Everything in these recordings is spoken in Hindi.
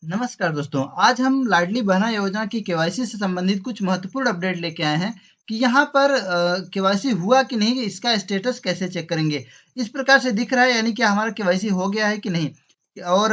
नमस्कार दोस्तों, आज हम लाडली बहना योजना की केवाईसी से संबंधित कुछ महत्वपूर्ण अपडेट लेके आए हैं कि यहाँ पर केवाईसी हुआ कि नहीं, इसका स्टेटस कैसे चेक करेंगे। इस प्रकार से दिख रहा है यानी कि हमारा केवाईसी हो गया है कि नहीं। और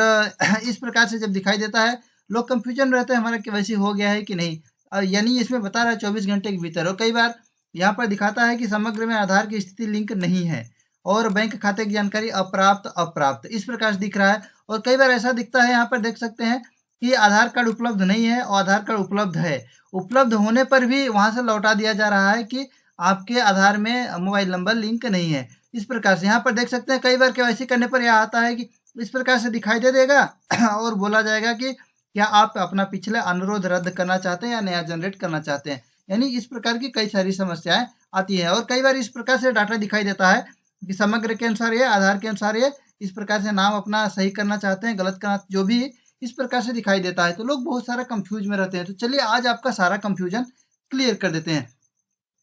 इस प्रकार से जब दिखाई देता है, लोग कंफ्यूजन रहते हैं हमारा केवाईसी हो गया है कि नहीं। यानी इसमें बता रहा है 24 घंटे के भीतर, और कई बार यहाँ पर दिखाता है कि समग्र में आधार की स्थिति लिंक नहीं है और बैंक खाते की जानकारी अप्राप्त अप्राप्त इस प्रकार से दिख रहा है। और कई बार ऐसा दिखता है, यहाँ पर देख सकते हैं कि आधार कार्ड उपलब्ध नहीं है और आधार कार्ड उपलब्ध है। उपलब्ध होने पर भी वहां से लौटा दिया जा रहा है कि आपके आधार में मोबाइल नंबर लिंक नहीं है। इस प्रकार से यहाँ पर देख सकते हैं, कई बार केवाईसी करने पर यह आता है कि इस प्रकार से दिखाई दे देगा और बोला जाएगा कि क्या आप अपना पिछला अनुरोध रद्द करना चाहते हैं या नया जनरेट करना चाहते हैं। यानी इस प्रकार की कई सारी समस्याएं आती है। और कई बार इस प्रकार से डाटा दिखाई देता है कि समग्र के अनुसार ये, आधार के अनुसार ये, इस प्रकार से नाम अपना सही करना चाहते हैं, गलत करना, जो भी इस प्रकार से दिखाई देता है, तो लोग बहुत सारा कंफ्यूज में रहते हैं। तो चलिए आज आपका सारा कंफ्यूजन क्लियर कर देते हैं।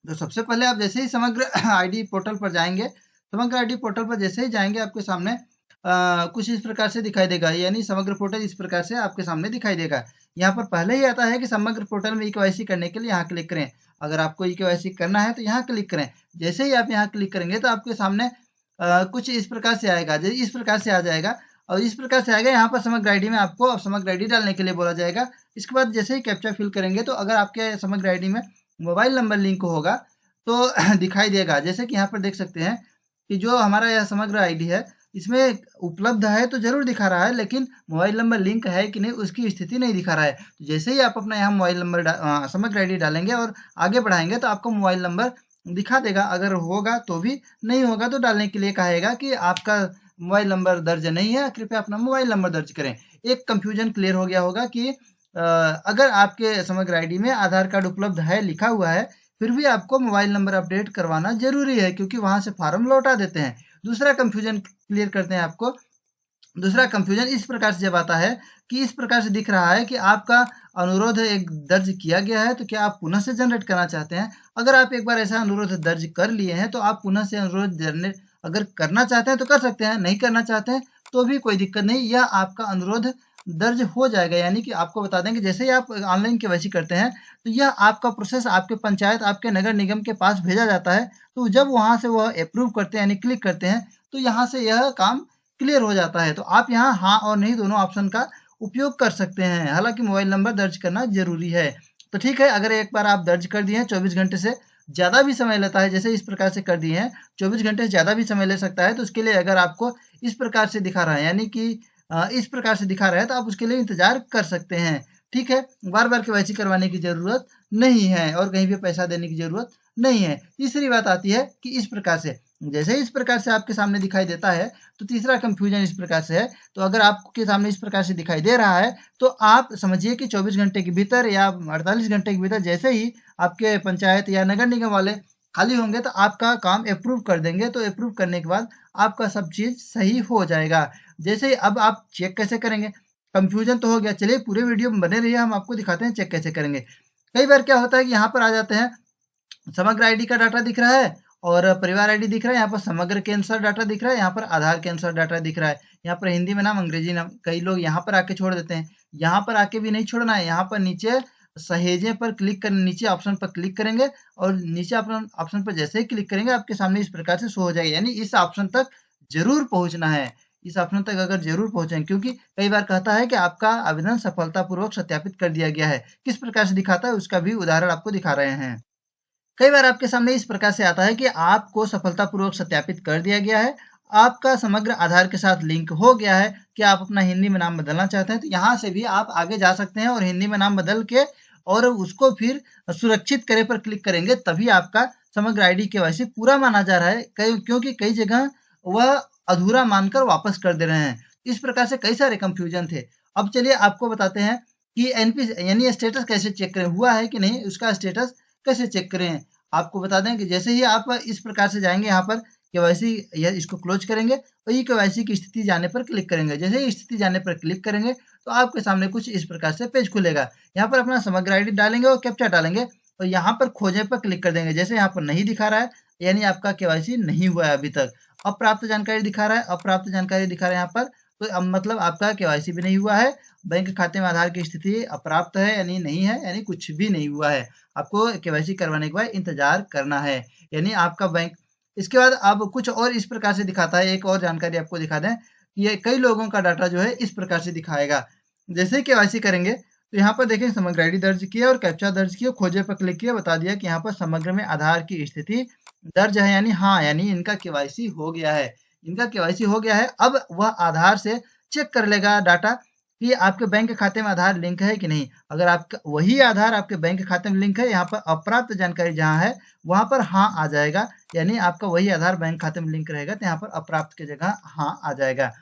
तो सबसे पहले आप जैसे ही समग्र आईडी पोर्टल पर जाएंगे, समग्र आईडी पोर्टल पर जैसे ही जाएंगे आपके सामने कुछ इस प्रकार से दिखाई देगा। यानी समग्र पोर्टल इस प्रकार से आपके सामने दिखाई देगा। यहाँ पर पहले ही आता है कि समग्र पोर्टल में ई-केवाईसी करने के लिए यहाँ क्लिक करें। अगर आपको ई-केवाईसी करना है तो यहाँ क्लिक करें। जैसे ही आप यहाँ क्लिक करेंगे तो आपके सामने कुछ इस प्रकार से आएगा, इस प्रकार से आ जाएगा। और इस प्रकार से आएगा, यहाँ पर समग्र आईडी में आपको अब समग्र आईडी डालने के लिए बोला जाएगा। इसके बाद जैसे ही कैप्चा फिल करेंगे तो अगर आपके समग्र आईडी में मोबाइल नंबर लिंक होगा तो दिखाई देगा। जैसे कि यहाँ पर देख सकते हैं कि जो हमारा यह समग्र आईडी है, इसमें उपलब्ध है तो जरूर दिखा रहा है, लेकिन मोबाइल नंबर लिंक है कि नहीं उसकी स्थिति नहीं दिखा रहा है। तो जैसे ही आप अपना यहाँ मोबाइल नंबर समग्र आईडी डालेंगे और आगे बढ़ाएंगे तो आपको मोबाइल नंबर दिखा देगा। अगर होगा तो भी, नहीं होगा तो डालने के लिए कहेगा कि आपका मोबाइल नंबर दर्ज नहीं है, कृपया अपना मोबाइल नंबर दर्ज करें। एक कंफ्यूजन क्लियर हो गया होगा कि अगर आपके समग्र आईडी में आधार कार्ड उपलब्ध है लिखा हुआ है, फिर भी आपको मोबाइल नंबर अपडेट करवाना जरूरी है, क्योंकि वहां से फॉर्म लौटा देते हैं। दूसरा कंफ्यूजन क्लियर करते हैं आपको। दूसरा कंफ्यूजन इस प्रकार से जब आता है कि इस प्रकार से दिख रहा है कि आपका अनुरोध एक दर्ज किया गया है, तो क्या आप पुनः से जनरेट करना चाहते हैं। अगर आप एक बार ऐसा अनुरोध दर्ज कर लिए हैं तो आप पुनः से अनुरोध जनरेट अगर करना चाहते हैं तो कर सकते हैं, नहीं करना चाहते हैं तो भी कोई दिक्कत नहीं, यह आपका अनुरोध दर्ज हो जाएगा। यानी कि आपको बता दें कि जैसे ही आप ऑनलाइन केवाईसी करते हैं तो यह आपका प्रोसेस आपके पंचायत, आपके नगर निगम के पास भेजा जाता है। तो जब वहां से वह अप्रूव करते हैं यानी क्लिक करते हैं तो यहाँ से यह काम क्लियर हो जाता है। तो आप यहाँ हाँ और नहीं दोनों ऑप्शन का उपयोग कर सकते हैं। हालांकि मोबाइल नंबर दर्ज करना जरूरी है। तो ठीक है, अगर एक बार आप दर्ज कर दिए हैं, 24 घंटे से ज्यादा भी समय लेता है, जैसे इस प्रकार से कर दिए हैं, 24 घंटे से ज्यादा भी समय ले सकता है, तो उसके लिए अगर आपको इस प्रकार से दिखा रहा है, यानी कि इस प्रकार से दिखा रहा है, तो आप उसके लिए इंतजार कर सकते हैं। ठीक है, बार बार केवाईसी करवाने की जरूरत नहीं है और कहीं भी पैसा देने की जरूरत नहीं है। तीसरी बात आती है कि इस प्रकार से, जैसे ही इस प्रकार से आपके सामने दिखाई देता है, तो तीसरा कंफ्यूजन इस प्रकार से है। तो अगर आपके सामने इस प्रकार से दिखाई दे रहा है तो आप समझिए कि 24 घंटे के भीतर या 48 घंटे के भीतर जैसे ही आपके पंचायत या नगर निगम वाले खाली होंगे तो आपका काम अप्रूव कर देंगे। तो अप्रूव करने के बाद आपका सब चीज सही हो जाएगा। जैसे ही अब आप चेक कैसे करेंगे, कंफ्यूजन तो हो गया। चलिए पूरे वीडियो में बने रहिए, हम आपको दिखाते हैं चेक कैसे करेंगे। कई बार क्या होता है कि यहाँ पर आ जाते हैं, समग्र आईडी का डाटा दिख रहा है और परिवार आईडी दिख रहा है, यहाँ पर समग्र के अनुसार डाटा दिख रहा है, यहाँ पर आधार के अनुसार डाटा दिख रहा है, यहाँ पर हिंदी में नाम, अंग्रेजी नाम। कई लोग यहाँ पर आके छोड़ देते हैं। यहाँ पर आके भी नहीं छोड़ना है, यहाँ पर नीचे सहेजे पर क्लिक कर, नीचे ऑप्शन पर क्लिक करेंगे और नीचे ऑप्शन पर जैसे ही क्लिक करेंगे आपके सामने इस प्रकार से शो हो जाएगा। यानी इस ऑप्शन तक जरूर पहुंचना है। इस ऑप्शन तक अगर जरूर पहुंचे, क्योंकि कई बार कहता है कि आपका आवेदन सफलतापूर्वक सत्यापित कर दिया गया है। किस प्रकार से दिखाता है उसका भी उदाहरण आपको दिखा रहे हैं। कई बार आपके सामने इस प्रकार से आता है कि आपको सफलतापूर्वक सत्यापित कर दिया गया है, आपका समग्र आधार के साथ लिंक हो गया है। क्या आप अपना हिंदी में नाम बदलना चाहते हैं तो यहाँ से भी आप आगे जा सकते हैं और हिंदी में नाम बदल के और उसको फिर सुरक्षित करे पर क्लिक करेंगे, तभी आपका समग्र आईडी केवाईसी पूरा माना जा रहा है। क्योंकि कई जगह वह अधूरा मानकर वापस कर दे रहे हैं। इस प्रकार से कई सारे कंफ्यूजन थे। अब चलिए आपको बताते हैं कि एनपी यानी स्टेटस कैसे चेक करें, हुआ है कि नहीं, उसका स्टेटस कैसे चेक करें। आपको बता दें कि जैसे ही आप इस प्रकार से जाएंगे, यहाँ पर केवाईसी, इसको क्लोज करेंगे और ई केवाईसी की स्थिति जाने पर क्लिक करेंगे। जैसे ही स्थिति जाने पर क्लिक करेंगे तो आपके सामने कुछ इस प्रकार से पेज खुलेगा। यहाँ पर अपना समग्र आईडी डालेंगे और कैप्चा डालेंगे और यहाँ पर खोजे पर क्लिक कर देंगे। जैसे यहाँ पर नहीं दिखा रहा है, यानी आपका केवाईसी नहीं हुआ है अभी तक। अप्राप्त जानकारी दिखा रहा है, अप्राप्त जानकारी दिखा रहा है यहाँ पर, तो अब मतलब आपका केवाईसी भी नहीं हुआ है। बैंक खाते में आधार की स्थिति अप्राप्त है यानी नहीं है, यानी कुछ भी नहीं हुआ है। आपको केवाईसी करवाने के बाद इंतजार करना है, यानी आपका बैंक। इसके बाद अब कुछ और इस प्रकार से दिखाता है, एक और जानकारी आपको दिखा दें, ये कई लोगों का डाटा जो है इस प्रकार से दिखाएगा। जैसे ही केवाईसी करेंगे तो यहाँ पर देखें समग्र आईडी दर्ज किया और कैप्चा दर्ज किया, खोजे पर क्लिक किया, बता दिया कि यहाँ पर समग्र में आधार की स्थिति दर्ज है, यानी हाँ, यानी इनका केवाईसी हो गया है। इनका केवाईसी हो गया है। अब वह आधार से चेक कर लेगा डाटा कि आपके बैंक खाते में आधार लिंक है कि नहीं। अगर आपका वही आधार आपके बैंक खाते में लिंक है, यहाँ पर अप्राप्त जानकारी जहाँ है वहां पर हाँ आ जाएगा, यानी आपका वही आधार बैंक खाते में लिंक रहेगा, तो यहाँ पर अप्राप्त की जगह हाँ आ जाएगा।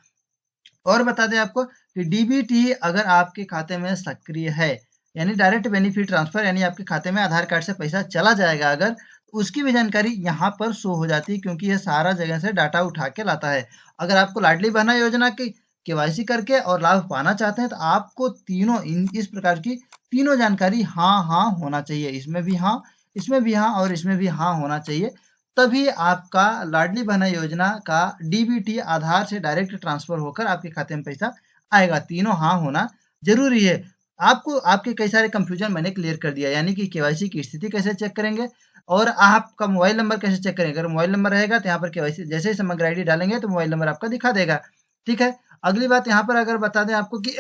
और बता दें आपको कि डीबीटी अगर आपके खाते में सक्रिय है, यानी डायरेक्ट बेनिफिट ट्रांसफर, यानी आपके खाते में आधार कार्ड से पैसा चला जाएगा अगर, तो उसकी भी जानकारी यहाँ पर शो हो जाती है, क्योंकि यह सारा जगह से डाटा उठा के लाता है। अगर आपको लाडली बहना योजना की केवाईसी करके और लाभ पाना चाहते हैं तो आपको तीनों इस प्रकार की तीनों जानकारी हाँ हाँ होना चाहिए, इसमें भी हाँ, इसमें भी हाँ और इसमें भी हाँ होना चाहिए। तभी आपका लाडली बहना योजना का डीबीटी आधार से डायरेक्ट ट्रांसफर होकर आपके खाते में पैसा आएगा। तीनों हाँ होना जरूरी है। आपको आपके कई सारे कंफ्यूजन मैंने क्लियर कर दिया, यानी कि केवाईसी की स्थिति कैसे चेक करेंगे और आपका मोबाइल नंबर कैसे चेक करेंगे। अगर मोबाइल नंबर रहेगा तो यहाँ पर केवाईसी जैसे ही समग्र आईडी डालेंगे तो मोबाइल नंबर आपका दिखा देगा। ठीक है। अगली बात यहाँ पर अगर बता दें आपको कि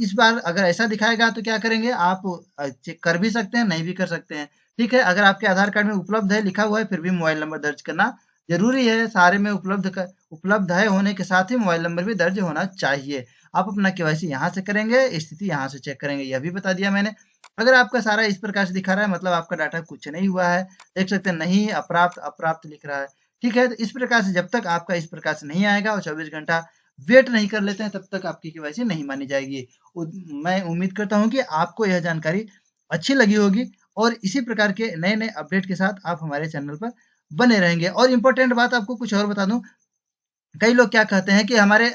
इस बार अगर ऐसा दिखाएगा तो क्या करेंगे आप, चेक कर भी सकते हैं, नहीं भी कर सकते हैं। ठीक है। अगर आपके आधार कार्ड में उपलब्ध है लिखा हुआ है फिर भी मोबाइल नंबर दर्ज करना जरूरी है। सारे में उपलब्ध है होने के साथ ही मोबाइल नंबर भी दर्ज होना चाहिए। आप अपना केवाईसी यहाँ से करेंगे, स्थिति यहाँ से चेक करेंगे, यह भी बता दिया मैंने। अगर आपका सारा इस प्रकार से दिखा रहा है मतलब आपका डाटा कुछ नहीं हुआ है। देख सकते हैं नहीं, अप्राप्त अप्राप्त लिख रहा है। ठीक है। तो इस प्रकार से जब तक आपका इस प्रकार से नहीं आएगा और 24 घंटा वेट नहीं कर लेते हैं तब तक आपकी केवाईसी नहीं मानी जाएगी। मैं उम्मीद करता हूँ कि आपको यह जानकारी अच्छी लगी होगी और इसी प्रकार के नए नए अपडेट के साथ आप हमारे चैनल पर बने रहेंगे। और इम्पोर्टेंट बात आपको कुछ और बता दूं, कई लोग क्या कहते हैं कि हमारे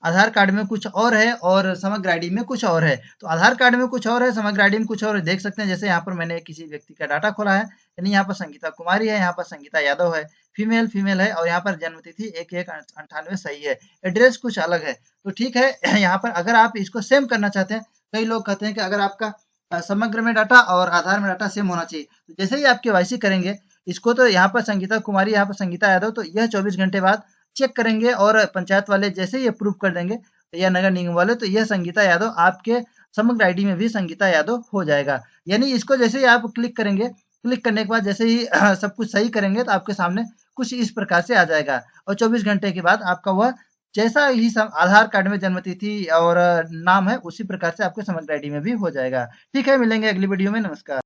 आधार कार्ड में कुछ और है और समग्र आईडी में कुछ और है। तो आधार कार्ड में कुछ और है, समग्र आईडी में कुछ और है। देख सकते हैं जैसे यहाँ पर मैंने किसी व्यक्ति का डाटा खोला है, यानी यहाँ पर संगीता कुमारी है, यहाँ पर संगीता यादव है, फीमेल फीमेल है और यहाँ पर जन्म तिथि 1198 सही है, एड्रेस कुछ अलग है। तो ठीक है, यहाँ पर अगर आप इसको सेम करना चाहते हैं, कई लोग कहते हैं कि अगर आपका समग्र में डाटा और आधार में डाटा सेम होना चाहिए, तो जैसे ही आप केवाईसी करेंगे इसको, तो यहाँ पर संगीता कुमारी, यहाँ पर संगीता यादव, तो यह 24 घंटे बाद चेक करेंगे और पंचायत वाले जैसे ही अप्रूव कर देंगे या नगर निगम वाले, तो यह संगीता यादव आपके समग्र आईडी में भी संगीता यादव हो जाएगा। यानी इसको जैसे ही आप क्लिक करेंगे, क्लिक करने के बाद जैसे ही सब कुछ सही करेंगे तो आपके सामने कुछ इस प्रकार से आ जाएगा और 24 घंटे के बाद आपका वह जैसा ही आधार कार्ड में जन्म तिथि और नाम है उसी प्रकार से आपके समग्र आईडी में भी हो जाएगा। ठीक है, मिलेंगे अगली वीडियो में। नमस्कार।